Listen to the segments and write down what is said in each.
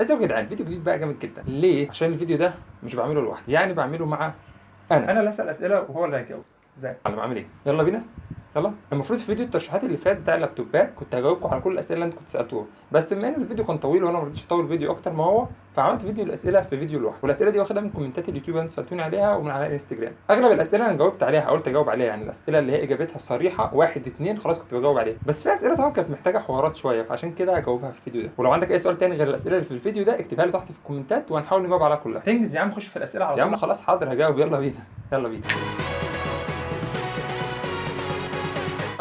ازيكم يا جدعان، فيديو جديد بقى جامد جدا. ليه؟ عشان الفيديو ده مش بعمله لوحدي، يعني بعمله مع انا اللي هسال اسئله وهو اللي هيجاوب. ازاي؟ انا بعمل ايه؟ يلا بينا. يلا. المفروض في فيديو الترشيحات اللي فات بتاع اللابتوبات كنت هجاوبكم على كل الاسئله اللي انتوا كنتوا سالتوها، بس بما ان الفيديو كان طويل وانا ما رضيتش اطول الفيديو اكتر ما هو، فعملت فيديو الاسئله في فيديو لوحده، والاسئله دي واخدها من كومنتات اليوتيوب اللي انتوا سالتوني عليها ومن على الانستجرام. اغلب الاسئله انا جاوبت عليها، حاولت اجاوب عليها، يعني الاسئله اللي هي اجابتها صريحه واحد اتنين خلاص كنت بجاوب عليها، بس في اسئله طبعا كانت محتاجه حوارات شويه، فعشان كده هجاوبها في الفيديو ده. ولو عندك اي سؤال تاني غير الاسئله اللي في الفيديو ده اكتبها لي تحت في الكومنتات وهنحاول نجاوب عليها كلها. تنجز يا عم، خش في الاسئله على طول. يا عم خلاص حاضر هجاوب، يلا بينا. يلا بينا.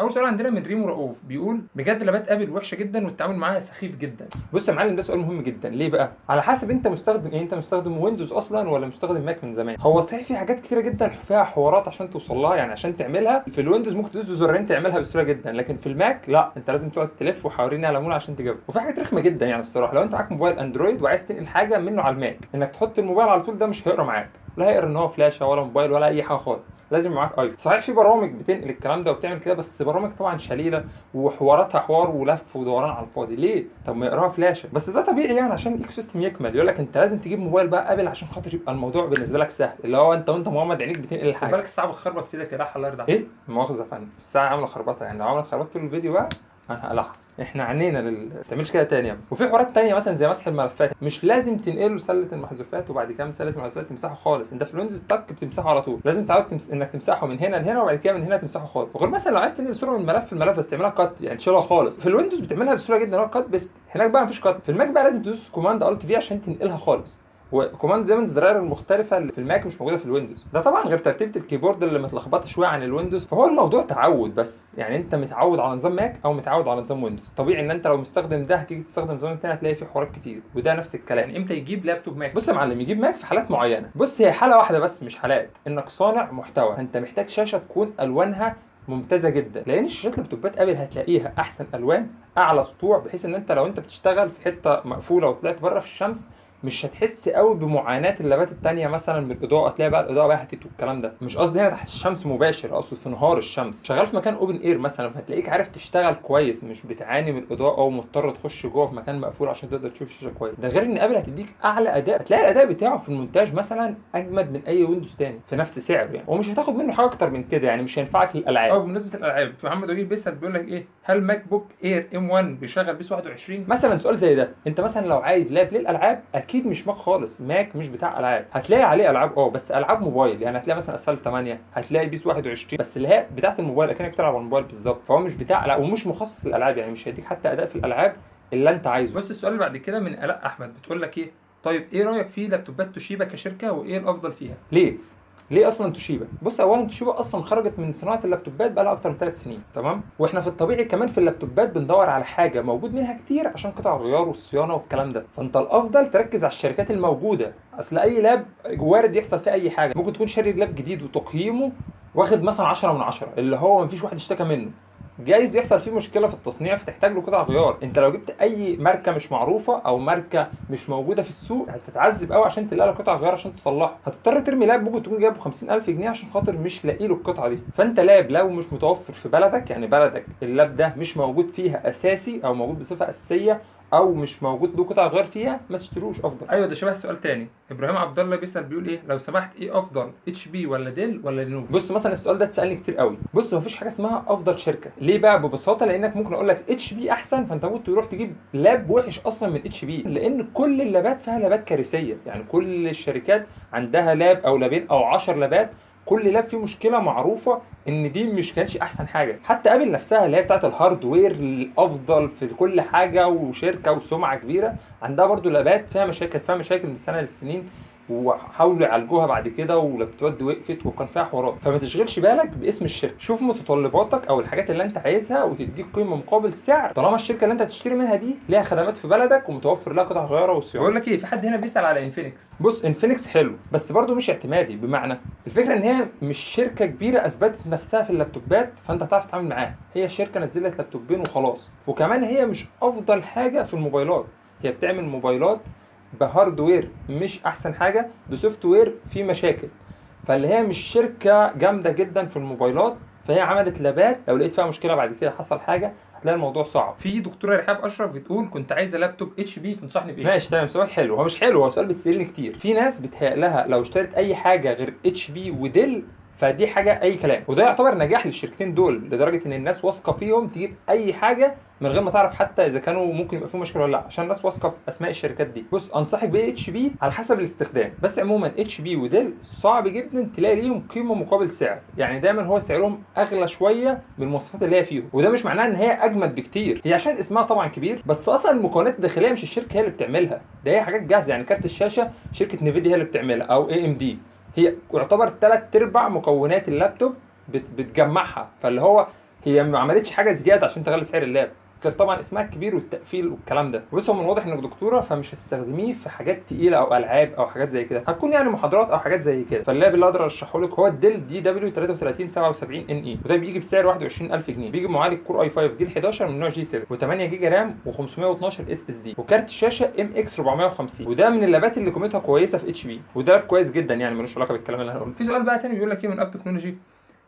اول سؤال عندنا من ريمو رؤوف، بيقول بجد لابات ابل وحشه جدا والتعامل معاها سخيف جدا. بص يا معلم، ده سؤال مهم جدا. ليه بقى؟ على حسب انت مستخدم ايه. انت مستخدم ويندوز اصلا ولا مستخدم ماك من زمان؟ هو صحيح في حاجات كتيره جدا فيها حوارات عشان توصل لها، يعني عشان تعملها في الويندوز ممكن تدوس زرارين تعملها بسهوله جدا، لكن في الماك لا، انت لازم تقعد تلف وحوالين على مول عشان تجيبها. وفي حاجات رخمه جدا يعني الصراحه، لو انت معاك موبايل اندرويد وعايز تنقل حاجه منه على الماك، انك تحط الموبايل على طول ده مش هيقرا معاك، لا هيقرا ان هو فلاشه ولا موبايل ولا اي حاجه خالص. لازم معاك ايفون. صحيح في برامج بتنقل الكلام ده وبتعمل كده، بس برامج طبعا شليله وحواراتها حوار ولف ودوران على الفاضي. ليه؟ طب ما يقراها فلاشه. بس ده طبيعي يعني عشان الايكو سيستم يكمل. يقول لك انت لازم تجيب موبايل بقى ابل عشان خاطر يبقى الموضوع بالنسبه لك سهل، اللي هو انت وانت مغمض عينيك بتنقل الحاجه. خد بالك الساعه بتخربط في ايدك يا راح الله يرضى عليك. ايه؟ مؤاخذه يا فندم، الساعه عامله خربطه، يعني لو عملت خربطه طول الفيديو بقى انا هقلعها. احنا عنينا ما تعملش كده تاني يعني. وفي حوارات تانية مثلا زي مسح الملفات، مش لازم تنقله سله المحذوفات وبعد كده من سله المحذوفات تمسحه خالص. انت في الويندوز تك بتمسحه على طول. لازم تعود انك تمسحه من هنا لهنا وبعد كده من هنا تمسحه خالص. وغير مثلا لو عايز تنقل صوره من الملف بس تعملها كات، يعني تشيلها خالص. في الويندوز بتعملها بسهوله جدا، هو كات بس. هناك بقى مفيش كات. في الماك بقى لازم تدوس كوماند الت في عشان تنقلها خالص. وكوماند ده من الزراير المختلفه اللي في الماك مش موجوده في الويندوز. ده طبعا غير ترتيبه الكيبورد اللي متلخبطه شويه عن الويندوز. فهو الموضوع تعود بس، يعني انت متعود على نظام ماك او متعود على نظام ويندوز. طبيعي ان انت لو مستخدم ده هتيجي تستخدم نظام تاني هتلاقي فيه حوارات كتير. وده نفس الكلام. امتى يجيب لابتوب ماك؟ بص يا معلم، يجيب ماك في حالات معينه. بص هي حاله واحده بس مش حالات، انك صانع محتوى، فانت محتاج شاشه تكون الوانها ممتازه جدا، لان الشاشات لابتوبات ابل هتلاقيها احسن الوان، اعلى سطوع، بحيث ان انت لو انت بتشتغل في حته مقفوله وطلعت بره في الشمس مش هتحس قوي بمعاناه اللابات التانية مثلا من الاضاءه. تلاقي بقى الاضاءه بهتت والكلام ده. مش قصدي هنا تحت الشمس مباشر، اقصد في نهار الشمس شغال في مكان اوبن اير مثلا، فهتلاقيك عارف تشتغل كويس، مش بتعاني من الاضاءه ومضطر تخش جوه في مكان مقفول عشان تقدر تشوف الشاشه كويس. ده غير ان ابل هتديك اعلى اداء، هتلاقي الاداء بتاعه في المونتاج مثلا اجمد من اي ويندوز تاني في نفس سعره يعني، ومش هتاخد منه حاجه اكتر من كده، يعني مش هينفعك للالعاب. بمناسبه الالعاب، محمد وجيه بيسال بيقول لك ايه، هل ماك بوك اير ام 1 بيشغل بيس 21 مثلا؟ سؤال زي ده. انت مثلا لو عايز لاب للالعاب اكيد مش ماك خالص، ماك مش بتاع العاب. هتلاقي عليه العاب بس العاب موبايل، يعني هتلاقي مثلا اسفل 8، هتلاقي بيس 21 بس اللي هي بتاعه الموبايل اكنك بتلعب على الموبايل بالظبط. فهو مش بتاع العاب ومش مخصص للالعاب، يعني مش هيديك حتى اداء في الالعاب اللي انت عايزه. بص السؤال اللي بعد كده من الاء احمد، بتقول لك ايه، طيب ايه رايك في لابتوبات توشيبا كشركه وايه الافضل فيها؟ ليه اصلا توشيبا؟ بص اولا توشيبا اصلا خرجت من صناعه اللابتوبات بقى لها اكتر من 3 سنين، تمام؟ واحنا في الطبيعي كمان في اللابتوبات بندور على حاجه موجود منها كتير عشان قطع الغيار والصيانه والكلام ده. فانت الافضل تركز على الشركات الموجوده. اصل اي لاب وارد يحصل فيه اي حاجه، ممكن تكون شاري لاب جديد وتقييمه واخد مثلا 10 من 10، اللي هو مفيش واحد اشتكى منه، جايز يحصل فيه مشكله في التصنيع فتحتاج له قطع غيار. انت لو جبت اي ماركه مش معروفه او ماركه مش موجوده في السوق هتتعذب قوي عشان تلاقي له قطع غيار عشان تصلحه. هتضطر ترمي لاب ممكن تكون جايبه 50000 جنيه عشان خاطر مش لاقي له القطعه دي. فانت لاب لو مش متوفر في بلدك، يعني بلدك اللاب ده مش موجود فيها اساسي او موجود بصفه اساسيه او مش موجود له قطع غيار فيها، ما تشتروش افضل. ايوه ده شبه سؤال تاني. ابراهيم عبد الله بيسال بيقول ايه، لو سمحت ايه افضل اتش بي ولا ديل ولا لينوفو؟ بص مثلا السؤال ده اتسالني كتير قوي. بص مفيش حاجه اسمها افضل شركه. ليه بقى؟ ببساطه لانك ممكن اقول لك اتش بي احسن فانت ممكن تروح تجيب لاب وحش اصلا من اتش بي، لان كل اللابات فيها لابات كارثيه، يعني كل الشركات عندها لاب او لابين او 10 لابات، كل لاب فيه مشكله معروفه ان دي مش كانش احسن حاجه. حتى ابل نفسها اللي هي بتاعت الهاردوير الافضل في كل حاجه وشركه وسمعه كبيره، عندها برضو لابات فيها مشاكل من سنه للسنين، وحاولوا يعالجوها بعد كده ولابتوبات دي وقفت وكان فيها حوارات. فما تشغلش بالك باسم الشركه، شوف متطلباتك او الحاجات اللي انت عايزها وتديك قيمه مقابل سعر، طالما الشركه اللي انت هتشتري منها دي ليها خدمات في بلدك ومتوفر لها قطع غيار وصيانه. بقول لك ايه، في حد هنا بيسال على انفينكس. بص انفينكس حلو بس برضو مش اعتمادي، بمعنى الفكره ان هي مش شركه كبيره اثبتت نفسها في اللابتوبات فانت هتعرف تتعامل معاها. هي شركه نزلت لابتوبين وخلاص، وكمان هي مش افضل حاجه في الموبايلات. هي بتعمل موبايلات بهاردوير مش احسن حاجه، بسوفت وير فيه مشاكل، فاللي هي مش شركه جامده جدا في الموبايلات. فهي عملت لابات لو لقيت فيها مشكله بعد كده حصل حاجه هتلاقي الموضوع صعب. في دكتوره رحاب اشرف بتقول كنت عايزه لابتوب اتش بي، تنصحني بايه؟ ماشي تمام، سؤال حلو. هو مش حلو، هو سؤال بتسالني كتير. في ناس بتهيأ لها لو اشترت اي حاجه غير اتش بي وديل فدي حاجه اي كلام، وده يعتبر نجاح للشركتين دول لدرجه ان الناس واثقه فيهم تجيب اي حاجه من غير ما تعرف حتى اذا كانوا ممكن يبقى فيهم مشكله ولا لا، عشان الناس واثقه في اسماء الشركات دي. بص، انصحك بايه اتش بي على حسب الاستخدام، بس عموما اتش بي وديل صعب جدا تلاقي ليهم قيمه مقابل سعر، يعني دايما هو سعرهم اغلى شويه من المواصفات اللي هي فيهم، وده مش معناه ان هي اجمد بكتير، هي عشان اسمها طبعا كبير، بس اصلا المكونات الداخليه مش الشركه هي اللي بتعملها، ده هي حاجات جاهزه، يعني كارت الشاشه شركه نيفيديا هي اللي بتعملها او اي ام دي، هي يعتبر 3/4 مكونات اللابتوب بتجمعها، فاللي هو هي ما عملتش حاجه زياده عشان تغلي سعر اللاب، غير طبعا اسمها الكبير والتقفيل والكلام ده. بص، هو من الواضح انك دكتوره فمش هتستخدميه في حاجات تقيله او العاب او حاجات زي كده، هتكون يعني محاضرات او حاجات زي كده. فاللاب اللي اقدر ارشحه لك هو الديل دي دبليو 3377 ان اي، وده بيجي بسعر 21000 جنيه، بيجي معالج كور اي 5 جيل 11 من نوع جي 7 و8 جيجا رام و512 اس اس دي، وكارت الشاشه ام اكس 450، وده من اللابات اللي قيمتها كويسه في اتش بي، وده لاب كويس جدا يعني ملوش علاقه بالكلام اللي هنقوله. في سؤال بقى تاني بيقول لك ايه من اب تكنولوجي،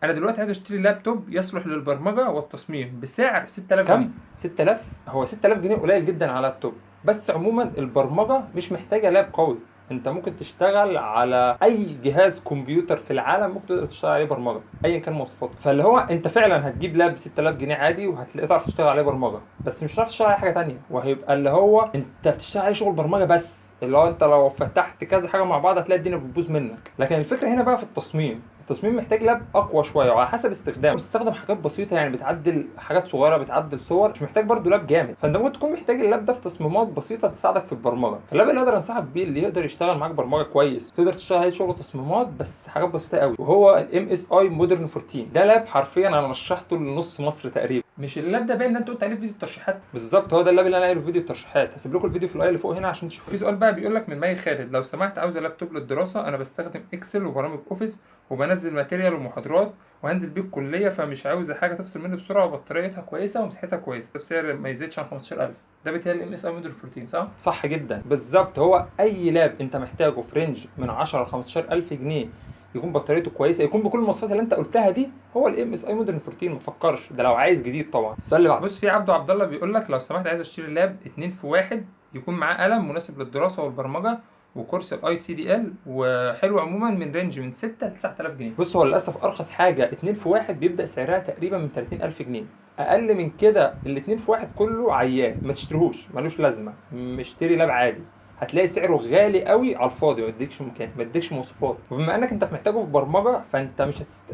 انا دلوقتي عايز اشتري لابتوب يصلح للبرمجه والتصميم بسعر 6000 جنيه. كم 6000؟ هو 6000 جنيه قليل جدا على لابتوب، بس عموما البرمجه مش محتاجه لاب قوي، انت ممكن تشتغل على اي جهاز كمبيوتر في العالم ممكن تقدر تشتغل عليه برمجه ايا كان مواصفاته، فاللي هو انت فعلا هتجيب لاب ب 6000 جنيه عادي وهتلاقي تعرف تشتغل عليه برمجه، بس مش هتعرف تشتغل عليه حاجه ثانيه، وهيبقى اللي هو انت بتشتغل عليه شغل برمجه بس، اللي هو انت لو فتحت كذا حاجه مع بعض هتلاقي الدنيا بتبوظ منك. لكن الفكره هنا بقى في التصميم، التصميم محتاج لاب اقوى شويه وعلى حسب استخدامه، بتستخدم حاجات بسيطه يعني بتعدل حاجات صغيره، بتعدل صور، مش محتاج برضو لاب جامد، فانت ممكن تكون محتاج اللاب ده في تصميمات بسيطه تساعدك في البرمجه. فاللاب اللي اقدر انصحك بيه اللي يقدر يشتغل معاك برمجه كويس، تقدر تشتغل عليه شغل تصميمات بس حاجات بسيطه قوي، وهو الام اس اي مودرن 14. ده لاب حرفيا انا رشحته لنص مصر تقريبا. مش اللاب ده باين ان انت قلت عليه في فيديو الترشيحات؟ بالظبط، هو ده اللاب اللي انا قايله في فيديو الترشيحات، هسيب لكم الفيديو في الاي اللي فوق هنا عشان تشوفوا. في سؤال بقى بيقول لك من مي خالد، لو سمحت عاوز لابتوب للدراسه، انا بستخدم اكسل وبرامج اوفيس وبنزل ماتيريال ومحاضرات وهنزل بيه الكليه، فمش عاوز حاجه تفصل مني بسرعه وبطاريتها كويسه ومساحتها كويسه بسعر ما يزيدش عن 15000. ده بيتهيألي ام اس اي موديل 14 صح؟ صح جدا بالظبط، هو اي لاب انت محتاجه في رينج من 10 ل 15000 جنيه يكون بطاريته كويسه، يكون بكل المواصفات اللي انت قلتها دي، هو الام اس اي موديل 14. ما تفكرش، ده لو عايز جديد طبعا. السؤال اللي بعده، بص، في عبد الله بيقول لك لو سمحت عايز اشتري لاب 2 في 1 يكون معاه قلم مناسب للدراسه والبرمجه وكورس الاي سي دي ال وحلو عموما من رينج من 6 ل 9000 جنيه. بص، هو للاسف ارخص حاجه 2 في 1 بيبدا سعرها تقريبا من 30000 جنيه، اقل من كده الاتنين في 1 كله عيان، ما تشتريهوش ملوش لازمه، اشتري لاب عادي، هتلاقي سعره غالي قوي على الفاضي، ما يديكش مكان، ما يديكش مواصفات، وبما انك انت محتاجه في برمجه فانت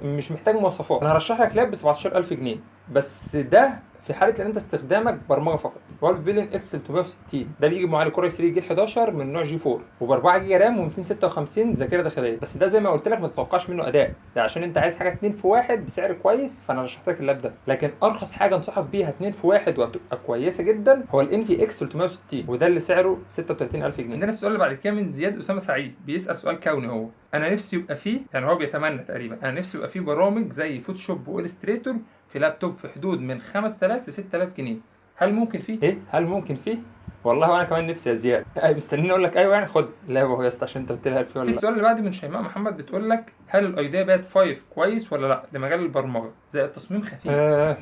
مش محتاج مواصفات. انا هرشح لك لاب ب 17000 جنيه بس ده في حاله ان انت استخدامك برمجه فقط، هو الفيلين اكس 360. ده بيجي معالج كور اي 3 جيل 11 من نوع جي 4 وب 4 جيجا رام و256 ذاكره داخليه، بس ده زي ما قلت لك ما تتوقعش منه اداء، ده عشان انت عايز حاجه 2 في 1 بسعر كويس، فانا رشحت لك اللاب ده. لكن ارخص حاجه انصحك بيها 2 في 1 وهتبقى كويسه جدا هو الانفي اكس 360، وده اللي سعره 36000 جنيه. عندنا السؤال اللي بعد كده من زياد اسامه سعيد، بيسال سؤال كوني، هو انا نفسي يبقى فيه، يعني هو بيتمنى تقريبا، انا نفسي يبقى فيه برامج زي فوتوشوب والستريتور في لابتوب في حدود من 5000 ل 6000 جنيه، هل ممكن فيه؟ ايه؟ هل ممكن فيه؟ والله وانا كمان نفسي يا زياد، مستنيني اقول لك ايوه يعني خد لعبه اهو يا اسطى عشان انت قلت لي هل فيه ولا لا. في السؤال اللي بعد من شيماء محمد بتقول لك هل الايديا باد 5 كويس ولا لا لمجال البرمجه زي التصميم خفيف؟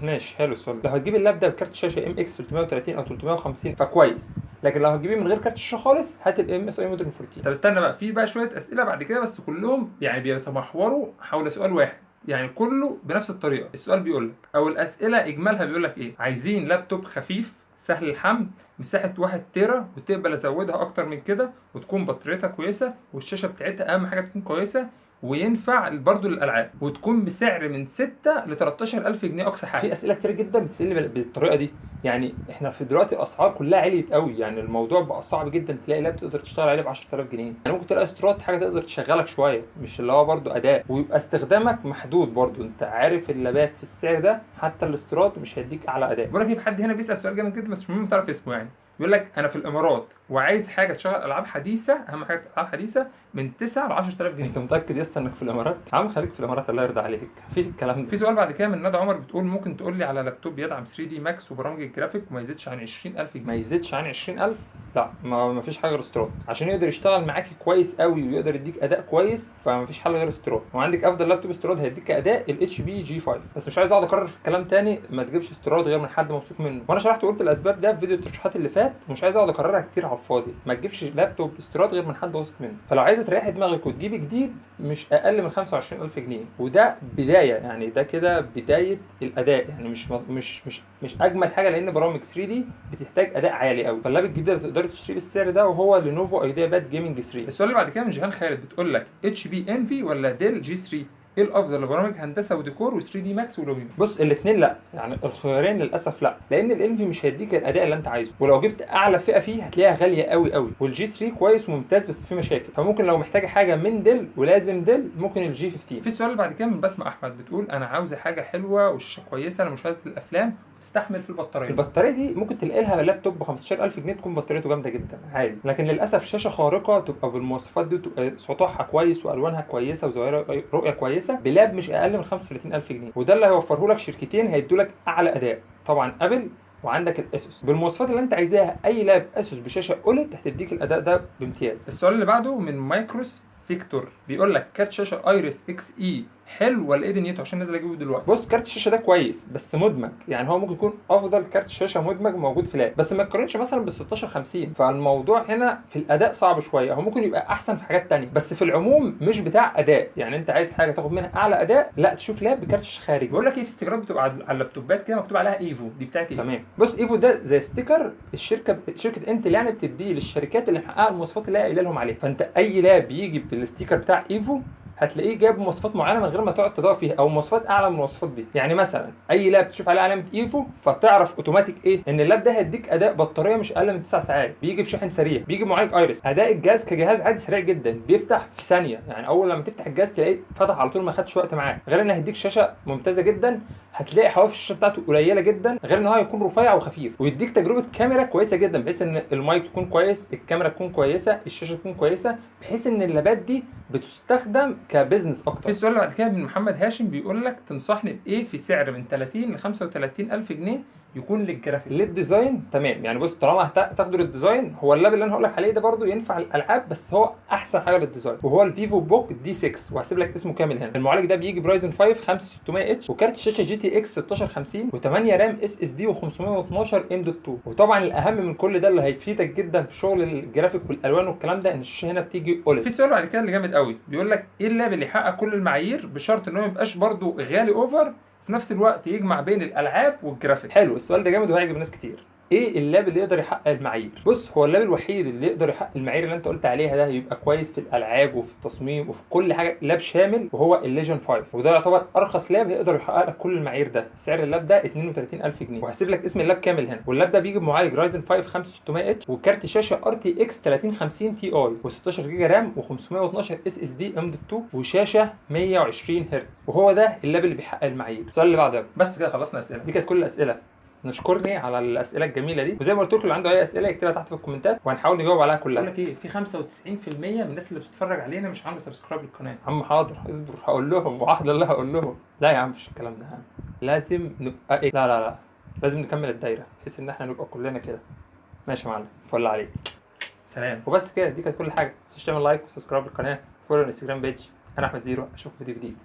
ماشي، حلو السؤال. لو هتجيب اللاب ده بكارت شاشه ام اكس 330 او 350 فكويس، لكن لو هتجيبيه من غير كارت شاشه خالص هات الام اس اي موديل 14. طب استنى بقى، في بقى شويه اسئله بعد كده بس كلهم يعني بيتمحوروا حول سؤال واحد، يعني كله بنفس الطريقه. السؤال بيقول لك او الاسئله اجمالها بيقول لك ايه، عايزين لابتوب خفيف سهل الحمل مساحه 1 تيرا وتقبل ازودها اكتر من كده وتكون بطاريتها كويسه والشاشه بتاعتها اهم حاجه تكون كويسه وينفع برضه للالعاب وتكون بسعر من 6 ل 13000 جنيه اقصى حاجه. في اسئله كتير جدا بتسالني بالطريقه دي، يعني احنا في دلوقتي الاسعار كلها عليت قوي، يعني الموضوع بقى صعب جدا تلاقي لاب تقدر تشتغل عليه ب 10000 جنيه، يعني ممكن تلاقي استرات حاجه تقدر تشغلك شويه، مش اللي هو برضه اداء، ويبقى استخدامك محدود برضه، انت عارف اللابات في السعر ده حتى الاسترات مش هيديك اعلى اداء. بقول لك في حد هنا بيسال سؤال جامد جدا بس مش مهم تعرف اسمه، يعني بيقول لك انا في الامارات وعايز حاجه تشغل العاب حديثه، اهم حاجه العاب حديثه، من 9 ل 10000 جنيه. انت متاكد يا اسطى انك في الامارات؟ يا عم خليك في الامارات الله يرضى عليك، مفيش الكلام ده. في سؤال بعد كده من ندى عمر بتقول ممكن تقول لي على لابتوب يدعم 3 دي ماكس وبرامج الجرافيك وما يزيدش عن 20000 جنيه؟ ما يزيدش عن 20000؟ لا، ما فيش حاجه غير استيراد عشان يقدر يشتغل معاك كويس قوي ويقدر يديك اداء كويس، فما فيش حل غير استيراد. وعندك افضل لابتوب استيراد هيديك اداء الاتش بي جي 5. بس مش عايز اقعد اكرر في الكلام تاني، ما تجيبش استيراد غير من حد موثوق منه، وانا شرحت وقلت الاسباب ده في فيديو الترشيحات اللي فات، ومش عايز اقعد اكررها كتير على الفاضي. ما تجيبش لابتوب استيراد غير من حد واثق منه. فلو عايزه تريحي دماغك وتجيبي جديد مش اقل من 25000 جنيه، وده بدايه يعني، ده كده بدايه الاداء يعني، مش اجمل حاجه، لان برامج 3 دي بتحتاج اداء عالي قوي. فاللاب الجديد اللي تقدري تشتريه بالسعر ده وهو لينوفو ايديا باد جيمنج 3. السؤال اللي بعد كده من جيهان خالد بتقول لك اتش بي انفي ولا ديل جي 3؟ ايه الافضل لبرامج هندسه وديكور و3 دي ماكس ولوميو؟ بص الاثنين لا، يعني الخيارين للاسف لا، لان الانفي مش هيديك الاداء اللي انت عايزه، ولو جبت اعلى فئه فيه هتلاقيها غاليه قوي قوي. والجي 3 كويس وممتاز بس فيه مشاكل، فممكن لو محتاجه حاجه من ديل ولازم ديل ممكن الجي 15. في السؤال اللي بعد كده من بسمه احمد بتقول انا عاوزه حاجه حلوه وشاشه كويسه لمشاهده الافلام وتستحمل في البطاريه. البطاريه دي ممكن تلاقي لها لابتوب ب 15000 جنيه تكون بطاريته جامده جدا عادي، لكن للاسف شاشه خارقه تبقى بالمواصفات دي وتبقى سطوعها كويس والوانها كويسه وظاهره رؤيه كويسه بلاب مش اقل من 35000 جنيه، وده اللي هيوفره لك شركتين هيدوا لك اعلى اداء، طبعا ابل وعندك الاسوس. بالمواصفات اللي انت عايزاها اي لاب اسوس بشاشه اوليد هتديك الاداء ده بامتياز. السؤال اللي بعده من مايكروس فيكتور بيقول لك كارت شاشه ايريس اكس اي حلو ولا ايه دنيته عشان نازل اجيبه دلوقتي؟ بص كارت الشاشه ده كويس بس مدمج، يعني هو ممكن يكون افضل كارت شاشه مدمج موجود في لاب، بس ما تقارنش مثلا بال 1650. فالموضوع هنا في الاداء صعب شويه، هو ممكن يبقى احسن في حاجات تانية بس في العموم مش بتاع اداء. يعني انت عايز حاجه تاخد منها اعلى اداء، لا تشوف لاب بكارت شاشه خارجي. بيقول لك ايه في استيكرات بتبقى على اللابتوبات كده مكتوب عليها ايفو، دي بتاعت ايه؟ تمام. بص ايفو ده زي ستيكر شركه انتل يعني بتديه للشركات اللي محققه المواصفات اللي هي قايله لهم عليها، فانت اي لاب يجي بالستيكر بتاع ايفو هتلاقيه جايب مواصفات معينه من غير ما تقعد تدور فيها، او مواصفات اعلى من المواصفات دي. يعني مثلا اي لاب تشوف عليه علامه ايفو فتعرف اوتوماتيك ايه ان اللاب ده هيديك اداء بطاريه مش اقل من 9 ساعات، بيجي بشاحن سريع، بيجي معالج ايريس، اداء الجهاز كجهاز عادي سريع جدا، بيفتح في ثانيه، يعني اول لما تفتح الجهاز تلاقيه فتح على طول ما خدش وقت معاك. غير انه هيديك شاشه ممتازه جدا، هتلاقي حواف الشاشه بتاعته قليله جدا، غير ان هو هيكون رفيع وخفيف، ويديك تجربه كاميرا كويسه جدا بحيث ان المايك يكون كويس، الكاميرا تكون كويسه، الشاشه تكون كويسه، بحيث ان اللابات دي بتستخدم كبزنس اكتر. في السؤال اللي بعد كده من محمد هاشم بيقول لك تنصحني بايه في سعر من 30 ل 35000 جنيه يكون للجرافيك؟ للديزاين تمام. يعني بص طالما تاخدوا للديزاين، هو اللاب اللي انا هقول لك عليه ده برده ينفع الالعاب، بس هو احسن حاجه للديزاين، وهو الفيفو بوك دي 6، وهسيب لك اسمه كامل هنا. المعالج ده بيجي برايزن 5 5600 اتش، وكارت الشاشه جي تي اكس 1650، و8 رام اس اس دي و512 ام دوت 2. وطبعا الاهم من كل ده اللي هيفيدك جدا في شغل الجرافيك والالوان والكلام ده ان الشاشه هنا بتيجي اوليد. في سؤال بعد كده اللي جامد قوي بيقول لك ايه اللاب اللي يحقق كل المعايير بشرط انه ما يبقاش برده غالي اوفر في نفس الوقت يجمع بين الالعاب والجرافيك؟ حلو السؤال ده جامد وهيعجب ناس كتير. ايه اللاب اللي يقدر يحقق المعايير؟ بص هو اللاب الوحيد اللي يقدر يحقق المعايير اللي انت قلت عليها ده، يبقى كويس في الالعاب وفي التصميم وفي كل حاجه، لاب شامل، وهو الليجن 5، وده يعتبر ارخص لاب هيقدر يحقق لك كل المعايير ده. سعر اللاب ده 32000 جنيه، وهسيب لك اسم اللاب كامل هنا. واللاب ده بيجي بمعالج رايزن 5 5600 اتش، وكارت شاشه ار تي اكس 3050 تي اي، و16 جيجا رام، و512 اس اس دي ام دوت 2، وشاشه 120 هرتز، وهو ده اللاب اللي بيحقق المعايير. السؤال اللي بعده. بس كده خلصنا اسئله، دي كانت كل الاسئله. نشكرني على الاسئله الجميله دي، وزي ما قلت لكم اللي عنده اي اسئله يكتبها تحت في الكومنتات وهنحاول نجاوب عليها كلها. بقول لك ايه، في 95% من الناس اللي بتتفرج علينا مش عامله سبسكرايب للقناه. عم حاضر اصبر هقول لهم، وعهد الله هقول لهم. لا يا عم مفيش الكلام ده، لازم نبقى ايه، لا لازم نكمل الدايره بحيث ان احنا نبقى كلنا كده. ماشي يا معلم، فل عليك، سلام. وبس كده، دي كانت كل حاجه. ما تنسوش تعمل لايك وسبسكرايب للقناه، فولو الانستجرام بيج. انا احمد زيرو، اشوفكم في فيديو جديد.